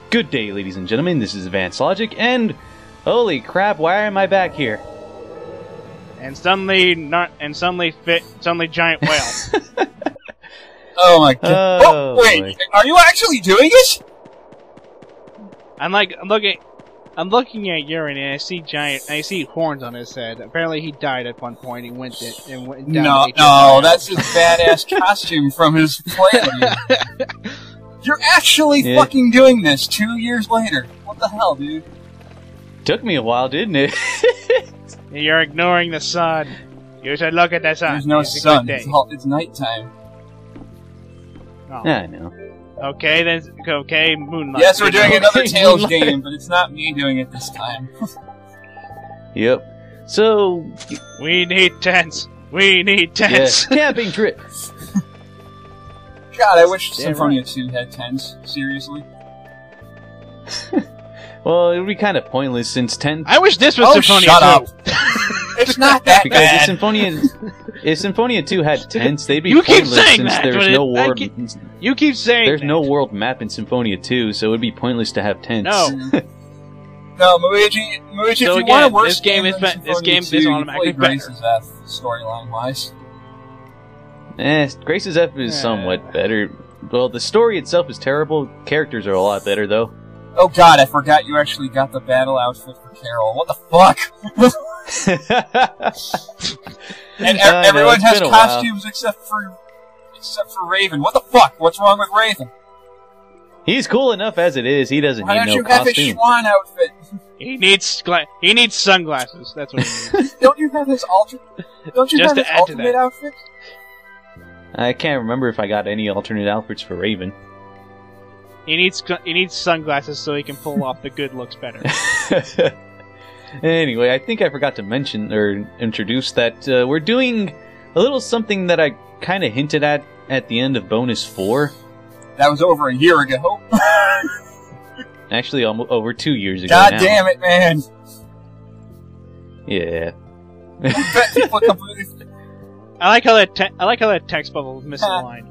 Good day, ladies and gentlemen. This is Advanced Logic, and holy crap, why am I back here? And suddenly giant whale. Oh my god! Oh, wait, boy. Are you actually doing it? I'm looking at Urine and I see horns on his head. Apparently he died at one point and went down. No, that's his badass costume from his play. You're actually fucking doing this 2 years later. What the hell, dude? Took me a while, didn't it? You're ignoring the sun. You should look at the sun. There's no sun. It's nighttime. Oh. Yeah, I know. Okay, then. Okay, Moonlight. Yes, we're doing another Tales game, but it's not me doing it this time. Yep. So... We need tents. We need tents. Yeah. Camping trip. God, I wish Symphonia 2 had tents. Seriously. Well, it would be kind of pointless since tents... I wish this was Symphonia 2. Shut up. It's not that because bad. If Symphonia 2 had tents, they'd be pointless since there's no world... You keep saying There's no world map in Symphonia 2, so it would be pointless to have tents. No. No, Luigi, so if you want to worse game is automatically Grace's F storyline-wise. Grace's F is somewhat better. Well, the story itself is terrible. Characters are a lot better, though. Oh god, I forgot you actually got the battle outfit for Carol. What the fuck? And everyone has costumes except for Raven. What the fuck? What's wrong with Raven? He's cool enough as it is. He doesn't need no costume. Why don't you have his Swan outfit? He needs sunglasses. That's what he needs. Don't you have his ultimate outfit? I can't remember if I got any alternate outfits for Raven. He needs sunglasses so he can pull off the good looks better. Anyway, I think I forgot to mention or introduce that we're doing a little something that I kind of hinted at the end of Bonus 4. That was over a year ago. Actually, almost over 2 years ago. God damn it, man! Yeah. People completely. I like how that text bubble was misaligned.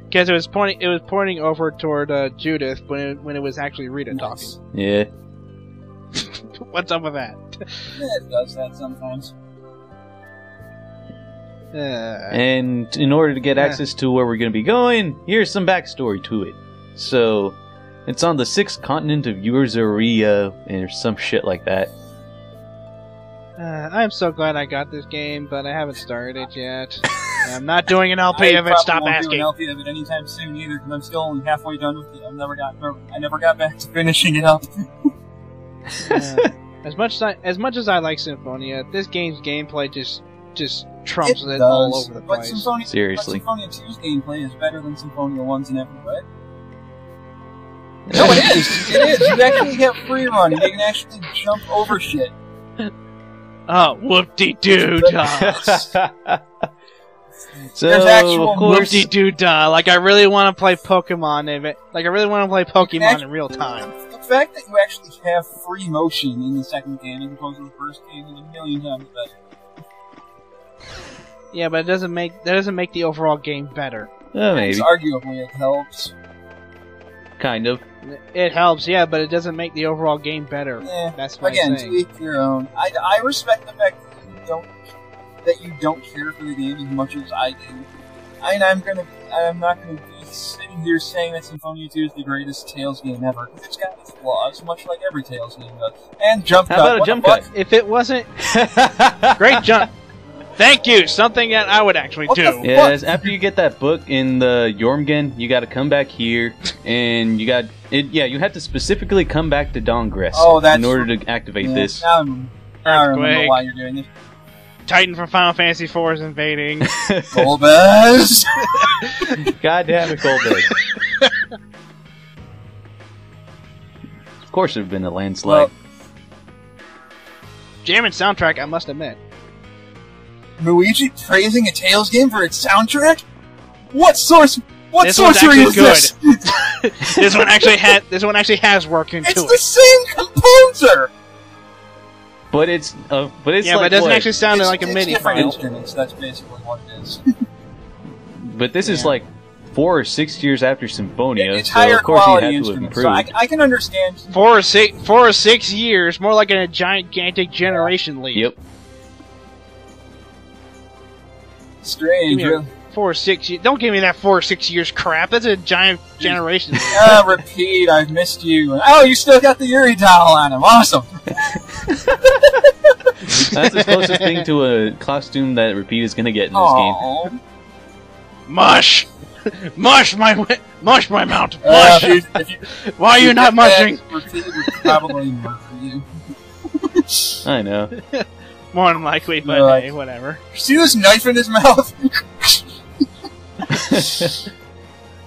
Because it was pointing over toward Judith when it was actually Rita talking. Yeah. What's up with that? Yeah, it does that sometimes. And in order to get access to where we're going to be going, here's some backstory to it. So, it's on the 6th continent of Urzaria, or some shit like that. I'm so glad I got this game, but I haven't started it yet. I'm not doing an LP of it. Stop asking. I won't do an LP of it anytime soon either, because I'm still only halfway done with it. I never got back to finishing it up. As much as I like Symphonia, this game's gameplay just trumps it all over the place. Seriously. But Symphonia 2's gameplay is better than Symphonia 1's in every way. No, it is. It is. You actually have free running. You can actually jump over shit. Oh, whoop-de-doo-dah. So, there's actual whoop-de-doo-dah. Like I really want to play Pokemon in it. Like I really want to play Pokemon in real time. The fact that you actually have free motion in the second game as opposed to the first game is a million times better. Yeah, but that doesn't make the overall game better. Maybe. Arguably, it helps. Kind of. It helps, yeah, but it doesn't make the overall game better. That's my Again, thing. to each your own. I respect the fact that you don't care for the game as much as I do. I'm not gonna be sitting here saying that Symphonia 2 is the greatest Tales game ever, because it's got its flaws, much like every Tales game does. And jump cut. How about a jump cut? If it wasn't great jump. Thank you. Something that I would actually do. Yes, after you get that book in the Jormungand, you got to come back here, and you got it. Yeah, you have to specifically come back to Dawngrest in order to activate this. Now I remember why you're doing this. Titan from Final Fantasy IV is invading. Golbez! God damn it, Golbez. Of course, there'd have been a landslide. Jamming soundtrack, I must admit. Luigi praising a Tales game for its soundtrack? What sorcery is this? This one actually has work into it. It's the same composer. But it's but it like doesn't actually sound like a MIDI file. Instruments. That's basically what it is. But this is like 4 or 6 years after Symphonia, It's so higher of course he quality had to have instruments, improved. so I can understand. 4 or 6 years, more like a gigantic generation leap. Yep. Strange. Give me a Really. 4 or 6 years. Don't give me that 4 or 6 years crap. That's a giant generation. Repeat, I've missed you. Oh, you still got the Yuri towel on him. Awesome. That's the closest thing to a costume that Repeat is gonna get in this game. Aww. Mush! Mush my mount! Uh, Mush! if you, Why are you not mushing? Repeat would probably murder you. I know. More than likely, but No, hey, whatever. See this knife in his mouth?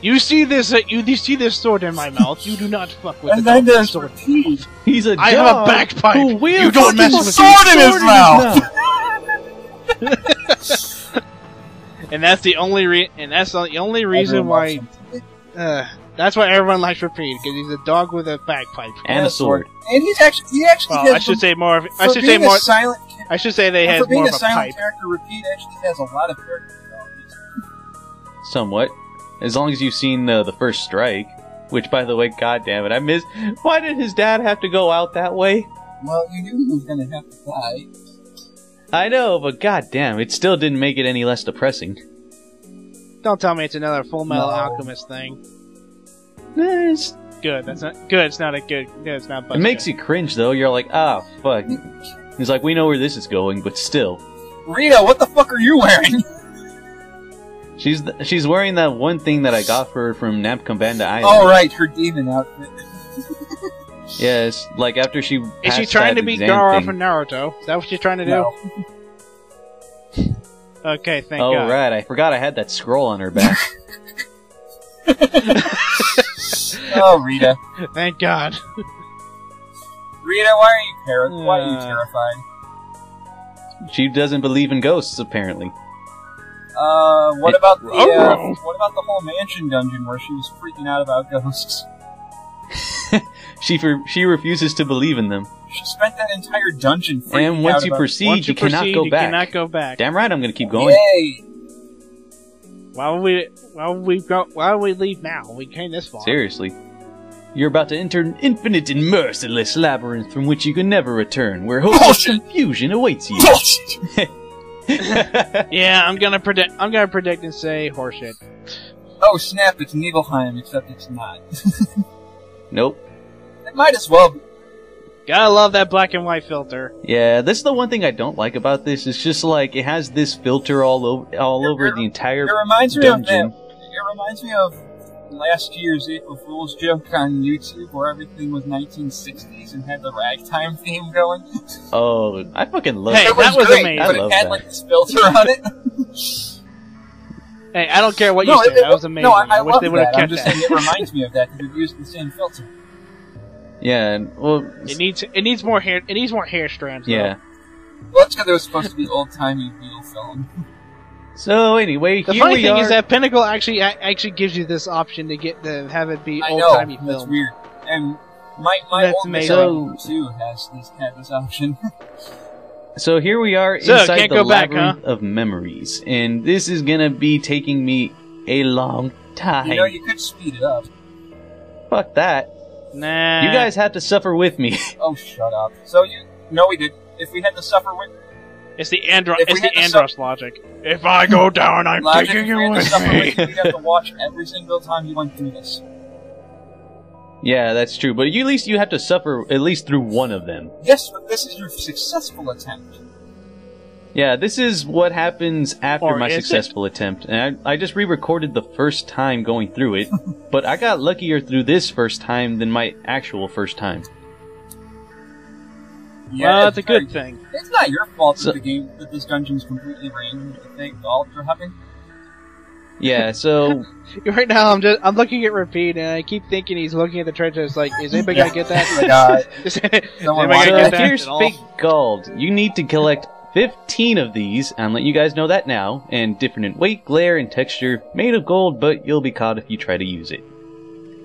You see this? You see this sword in my mouth? You do not fuck with And the then dog there's sword. Repeat. He's a I have a dog bagpipe. who wields You don't a mess fucking with sword in his sword mouth. And that's the only reason why. That's why everyone likes Repeat, because he's a dog with a bagpipe. And a sword. And he actually Well, has I should say more. I should say they for has being more a of a silent pipe. character, Repeat actually has a lot of character development. Somewhat. As long as you've seen the first strike. Which, by the way, goddammit, I miss. Why did his dad have to go out that way? Well, you knew he was going to have to die. I know, but goddamn, it still didn't make it any less depressing. Don't tell me it's another Full Metal No. Alchemist thing. It Good. That's not good. It's not a good. It's not. makes you cringe, though. You're like, ah, fuck. He's like, we know where this is going, but still. Rita, what the fuck are you wearing? She's wearing that one thing that I got for her from Namcombanda Island. Oh, right, her demon outfit. Yes, like after she Is passed she trying that to be exam Gaara thing. from Naruto? Is that what she's trying to do? No. Okay, thank Oh, God. right, I forgot I had that scroll on her back. Oh, Rita. Thank God. Rita, why are you terrified? She doesn't believe in ghosts, apparently. What about the Ruh-roh. what about the whole mansion dungeon where she was freaking out about ghosts? She refuses to believe in them. She spent that entire dungeon freaking And once out you about... proceed, Once you cannot proceed, go you back. cannot go back. Damn right, I'm gonna keep going. Yay! Why would we leave now? We came this far. Seriously. You're about to enter an infinite and merciless labyrinth from which you can never return, where hopeless Bullshit. confusion awaits you. Bullshit! Yeah, I'm gonna predict and say horseshit. Oh snap, it's Nibelheim, except it's not. Nope. It might as well be. Gotta love that black and white filter. Yeah, that's the one thing I don't like about this. It's just like it has this filter all over the entire It reminds me of dungeon. that. It reminds me of last year's April Fool's joke on YouTube where everything was 1960s and had the ragtime theme going. Oh, I fucking love Hey, it. that was great, amazing. but I it love had that. like this filter on it. Hey, I don't care what you No, say. That was amazing. No, I wish love they would have that. I'm kept just that. saying it reminds me of that because it used the same filter. Yeah, and, well, It needs more hair. It needs more hair strands. yeah. Well, that's because it was supposed to be old-timey Beatle film. So anyway, The here funny we thing are. is that Pinnacle actually gives you this option to have it be I old know, timey that's film. weird. And my That's old amazing. Miss too had this option. So here we are So, inside can't the go back, Labyrinth of Memories, and this is gonna be taking me a long time. You know, you could speed it up. Fuck that. Nah. You guys have to suffer with me. Oh, shut up. So no, we did. If we had to suffer with It's the If we Andros logic. If I go down, I'm logic, taking if you we had to with suffer me. with, we'd have to watch every single time you went through this. Yeah, that's true, but at least you have to suffer at least through one of them. Yes, but this is your successful attempt. Yeah, this is what happens after Or my is it? successful attempt. And I just re-recorded the first time going through it, but I got luckier through this first time than my actual first time. Yeah, Well, that's a it's very- good thing. It's not your fault So- that this dungeon's completely random. The fake doll you're having. Yeah, so Right now, I'm looking at Repeat, and I keep thinking he's looking at the treasure. It's like, is anybody gonna get that? Oh my god. Is Someone anybody so gonna watch get that? here's at all? fake gold. You need to collect 15 of these. I'm letting you guys know that now. And different in weight, glare, and texture. Made of gold, but you'll be caught if you try to use it.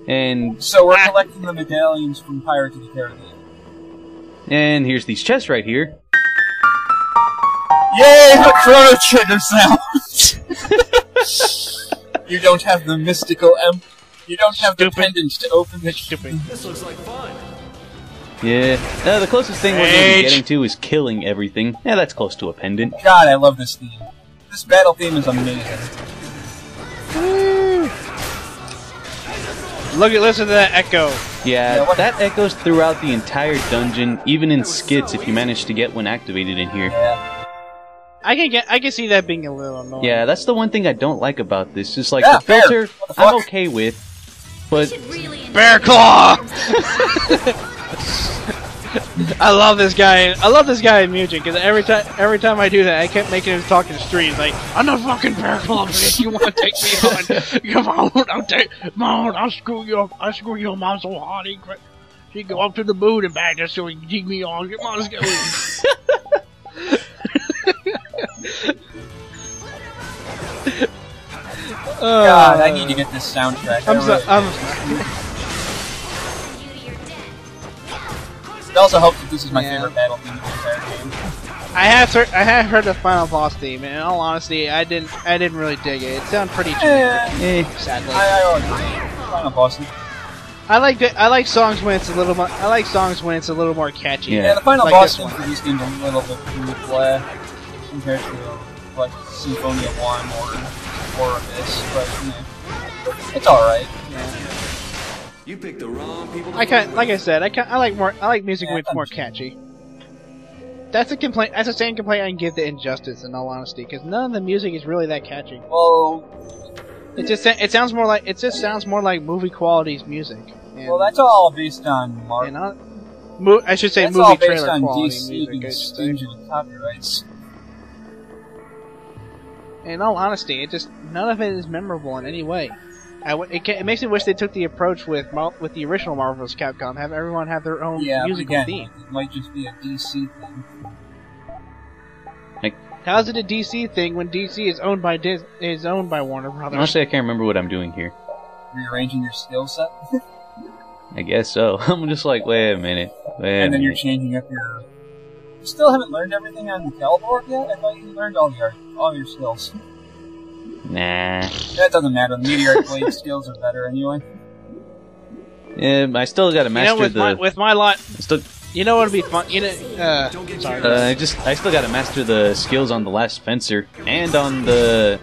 And So we're collecting the medallions from Pirates of the Caribbean. here's these chests right here. Yay, the Chrono Trigger sound! You don't have the mystical You don't have the Stupid. pendant to open the Stupid. This looks like fun. Yeah. The closest thing we're going to be getting to is killing everything. Yeah, that's close to a pendant. God, I love this theme. This battle theme is amazing. Listen to that echo. Yeah, that echoes throughout the entire dungeon, even in skits if you manage to get one activated in here. Yeah. I can see that being a little annoying. Yeah, that's the one thing I don't like about this. Just like Yeah, the filter, fair. What the I'm fuck? okay with, but Bear Claw! I love this guy. I love this guy in music because every time I do that, I kept making him talk in the street. He's like, "I'm not fucking Bear Claw, bitch. You want to take me on? Come on, I'll screw you up. I'll screw your mom so hard she go up to the moon and back just so he can dig me on. Come on, let's go." God, I need to get this soundtrack. It also helps that this is my favorite battle theme of the entire game. I have heard the final boss theme, and in all honesty, I didn't really dig it. It sounded pretty generic, sadly. I agree. Final boss theme. I like songs when it's a little more. I like songs when it's a little more catchy. Yeah. Yeah, the final Like boss this theme one. for these games is a little bit too flat compared to like Symphonia 1 or Abyss, but it's alright. You picked the wrong people. I like music when it's more catchy. That's a complaint. That's the same complaint I can give to Injustice, in all honesty, because none of the music is really that catchy. Well, It sounds more like movie quality's music. And, well, that's all based on I should say that's movie all based trailer on quality DC music. being I should say. stingy with copyrights. In all honesty, none of it is memorable in any way. It makes me wish they took the approach with the original Marvel's Capcom, have everyone have their own musical again, theme. it might just be a DC thing. How's it a DC thing when DC is owned by Warner Brothers? honestly, I can't remember what I'm doing here. Rearranging your skill set, I guess so. I'm just like, wait a minute. and then you're changing up your. You still haven't learned everything on the Caliborg yet? I thought you learned all your skills. Nah. That doesn't matter. The Meteoric Blade skills are better anyway. I still gotta master with my lot. Still, You know what would be fun? Sorry. I still gotta master the skills on the last fencer and on the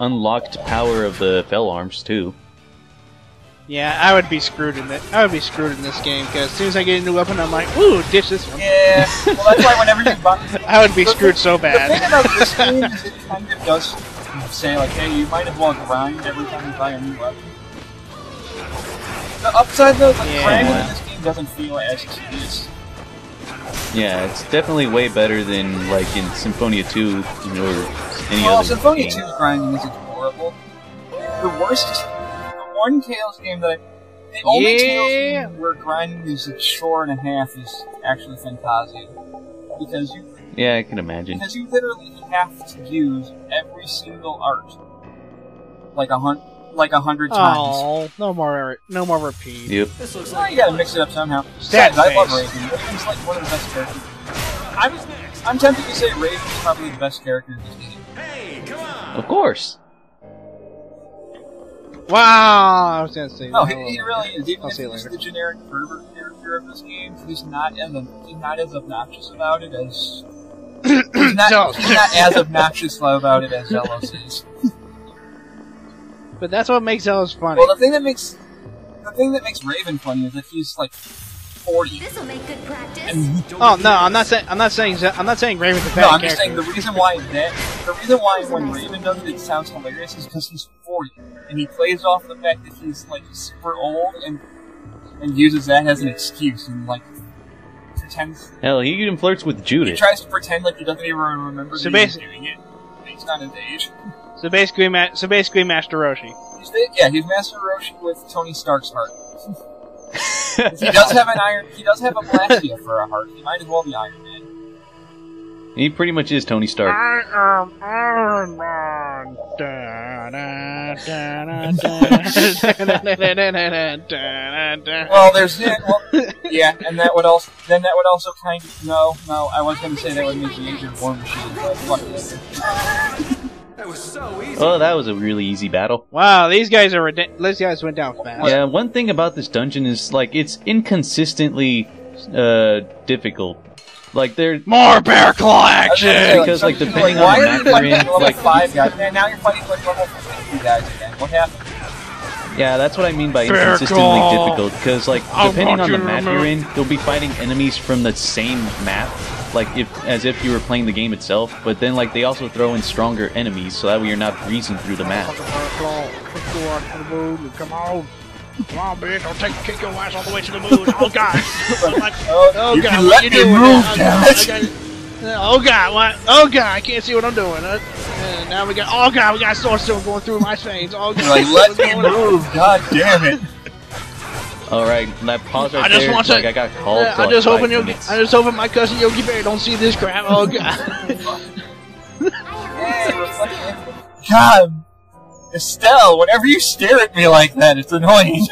unlocked power of the fell arms too. Yeah, I would be screwed in this game because as soon as I get a new weapon, I'm like, ooh, ditch this one. Yeah. Well, that's why whenever you buy, I would be screwed so bad. The thing about this game is it kind of does say like, hey, you might as well grind every time you buy a new weapon. The upside though, grinding in this game doesn't feel as tedious. Yeah, it's definitely way better than like in Symphonia 2 or any Well, other Symphonia game. 2's grinding isn't horrible. The worst is the one Tales game that the only Tales game where grinding is a chore and a half is actually Fantasia. Because Yeah, I can imagine. Because you literally have to use every single art like 100 times. Oh, no more repeat. Yep. This looks Well, like you gotta mix it up somehow. Stat Besides, I love face. Raven. Raven's like one of the best characters. I'm tempted to say Raven's probably the best character in this game. Hey, come on. Of course. Wow, I was gonna say. No, he really is. Even I'll if see you he's later. the generic pervert character of this game, he's not as obnoxious about it as he's not as obnoxious about it as Zelos is. But that's what makes Zelos funny. Well, the thing that makes Raven funny is that he's like 40. This'll make good practice. And Oh no, I'm not saying Raven's a bad no, I'm character. just saying the reason why when Raven does it, it sounds hilarious is because he's 40 and he plays off the fact that he's like super old and uses that as an excuse and like pretends. Hell, he even flirts with He Judith. tries to pretend like he doesn't even remember So that he's doing it. He's not his age. So basically, Master Roshi. He's Master Roshi with Tony Stark's heart. He does have a Blastia for a heart. He might as well be Iron Man. He pretty much is Tony Stark. I am Iron Man. Well, there's that. Well, yeah, and that would also kind of no. I was going to say that would make the Age of War Machine, but fuck it. That was so easy. Oh, that was a really easy battle. Wow, these guys went down fast. Yeah, one thing about this dungeon is, like, it's inconsistently difficult. Like, they're... More bear claw action! Because, like, depending why on the are you map you're fighting in, level like... 5 guys, and now you're fighting like level 50 guys again. What happened? Yeah, that's what I mean by inconsistently difficult, because, like, depending on the map you're in, you'll be fighting enemies from the same map, like, as if you were playing the game itself, but then, like, they also throw in stronger enemies, so that way you're not breezing through the map. Come on. Come on, bitch, I'll kick your ass all the way to the moon. Oh, God. You God, can what let you me doing? move, Oh, God, what? Oh, God, I can't see what I'm doing. Now we got, oh, God, we got sword still going through my veins. Oh, God. You're like, let me move, god damn it. Alright, that pause right I just there, want like, to, I got called for I just like 5 hoping minutes. I just hoping my cousin Yogi Bear don't see this crap. Oh, God. Hey, reflection. God, Estelle, whenever you stare at me like that, it's annoying.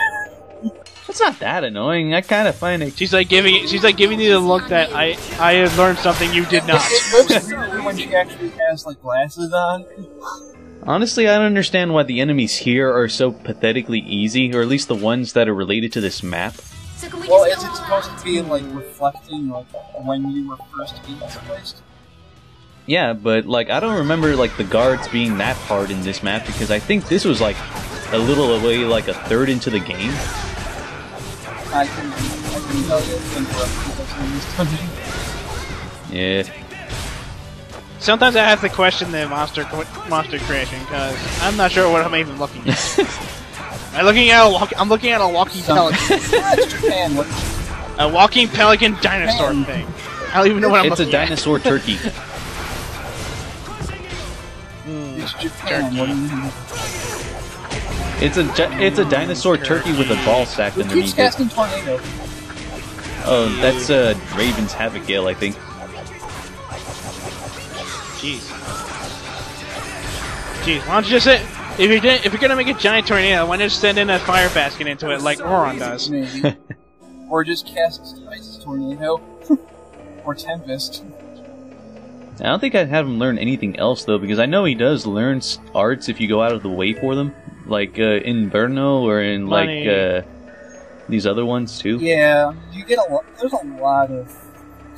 It's not that annoying, I kind of find it... She's like giving you the look that I have learned something you did not. It looks weird when she actually has, like, glasses on. Honestly, I don't understand why the enemies here are so pathetically easy, or at least the ones that are related to this map. Well, is it supposed to be, like, reflecting, like, when you were first in this place? Yeah, but, like, I don't remember, like, the guards being that hard in this map, because I think this was, like, a little away, like, a third into the game. I can tell you it's Yeah. Sometimes I have to question the monster creation because I'm not sure what I'm even looking at. I'm looking at a walking pelican. It's Japan. What? A walking pelican dinosaur thing. I don't even know what I'm It's a looking at. dinosaur turkey. It's Japan. What do you mean? It's a dinosaur turkey with a ball stacked Who keeps underneath it. casting tornado? Oh, that's Raven's Havoc Gale, I think. Jeez, why don't you just say, if you're gonna make a giant tornado, why not just send in a fire basket into it like Oron does? Maybe. Or just cast Ice Tornado. Or Tempest. I don't think I'd have him learn anything else, though, because I know he does learn arts if you go out of the way for them. Like, in Inverno, or in, like, these other ones, too. Yeah, you get a lot. There's a lot of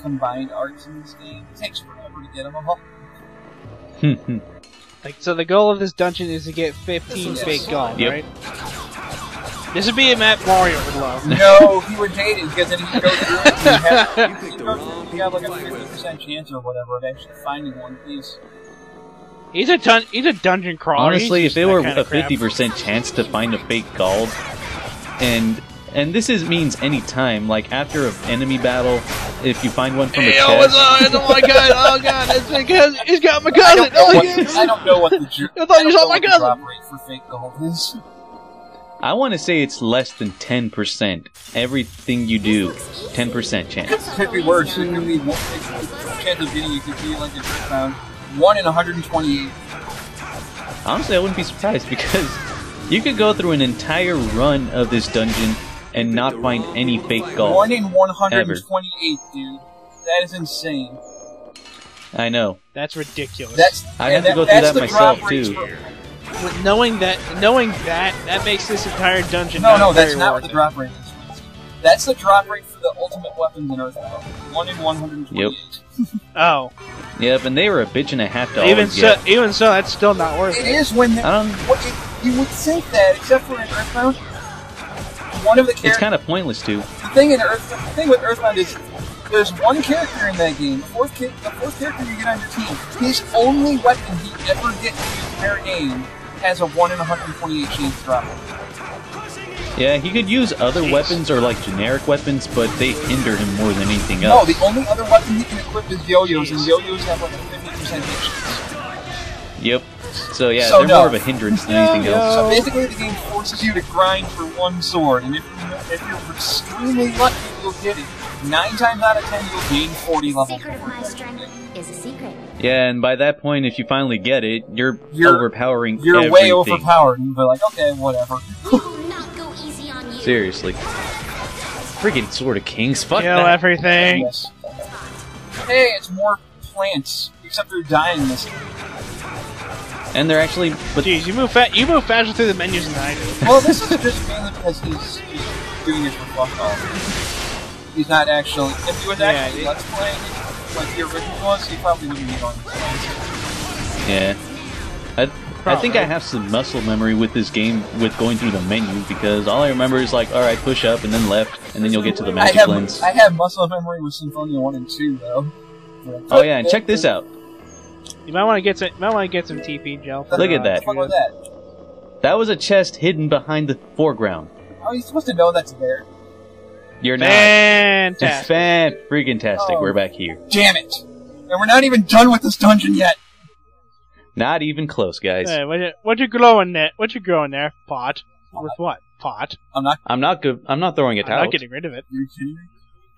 combined arts in this game. It takes forever to get them all. Like, so the goal of this dungeon is to get 15 fake gold, Yep. right? This would be a map Mario would love. No, he would hate it because then he could go through it and you have like a 50% chance or whatever of actually finding one piece. He's a dungeon crawler. Honestly, He's if there were that a kind of 50% chance to find a fake gold, and this means any time, like after an enemy battle, if you find one from a chest... Oh my god, oh god, it's because he's got my cousin! I don't know what the I thought you saw my cousin! drop rate for fake gold is. I want to say it's less than 10%. Everything you do, 10% chance. It could be worse. It could be more. The chance of getting it could be like around 1 in 128. Honestly, I wouldn't be surprised, because you could go through an entire run of this dungeon and not find any fake gold. 1 in 128, dude. That is insane. I know. That's ridiculous. I had to go through that myself, too. With knowing that makes this entire dungeon No, that's very not what worth the it. drop rate is. That's the drop rate for the ultimate weapons in Earthbound. 1 in 128. Yep. Oh. Yep, and they were a bitch and a half to Even always get. even so, that's still not worth It it. is when you would think that, except for in Earthbound. One of the It's characters. kind of pointless, too. The thing with Earthbound is there's one character in that game. The fourth character you get on your team. His only weapon he ever gets in his entire game has a 1 in 128 chance drop. Yeah, he could use other weapons or like generic weapons, but they hinder him more than anything No, else. the only other weapon he can equip is yo-yos, and yo-yos have like a 50% hit chance. Yep. So yeah, So they're no. more of a hindrance than anything else. So basically, the game forces you to grind for one sword, and if you're extremely lucky, you'll get it. 9 times out of 10, you'll gain 40 level. Secret of my strength is a secret. Yeah, and by that point, if you finally get it, you're overpowering You're everything. way overpowered, and you're like, okay, whatever. We will not go easy on you. Seriously. Freaking Sword of Kings, fuck Kill that. everything. Yes. Hey, it's more plants, except they're dying this time. And they're actually, but Jeez, you move faster through the menus than I do. Well, this is just mainly because he's doing it for fuck off. He's not actually. If he was actually let's playing it like the original was, he probably wouldn't be on this. yeah. I think I have some muscle memory with this game with going through the menu because all I remember is like, alright, push up and then left, and then you'll get to the magic lens. I have muscle memory with Symphonia 1 and 2 though. Oh yeah, and check this out. You might want to get some TP gel. Look at that. What was that? That was a chest hidden behind the foreground. How are you supposed to know that's there? You're not. Fantastic. Fan-freaking-tastic. Oh. We're back here. Damn it! And we're not even done with this dungeon yet. Not even close, guys. Hey, what you glowing there? What you growing there? Pot. With what? Pot. I'm not. I'm not good. I'm not throwing it I'm out. not getting rid of it. Are you kidding me?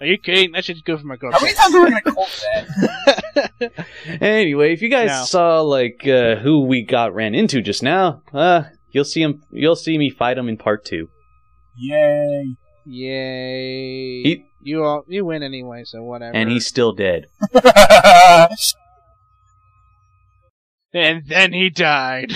Are you kidding? That shit's good for my girl. How many times are we gonna quote that? Anyway, if you guys No. saw like who we ran into just now, you'll see him. You'll see me fight him in part 2. Yay! Yay! You win anyway, so whatever. And he's still dead. And then he died.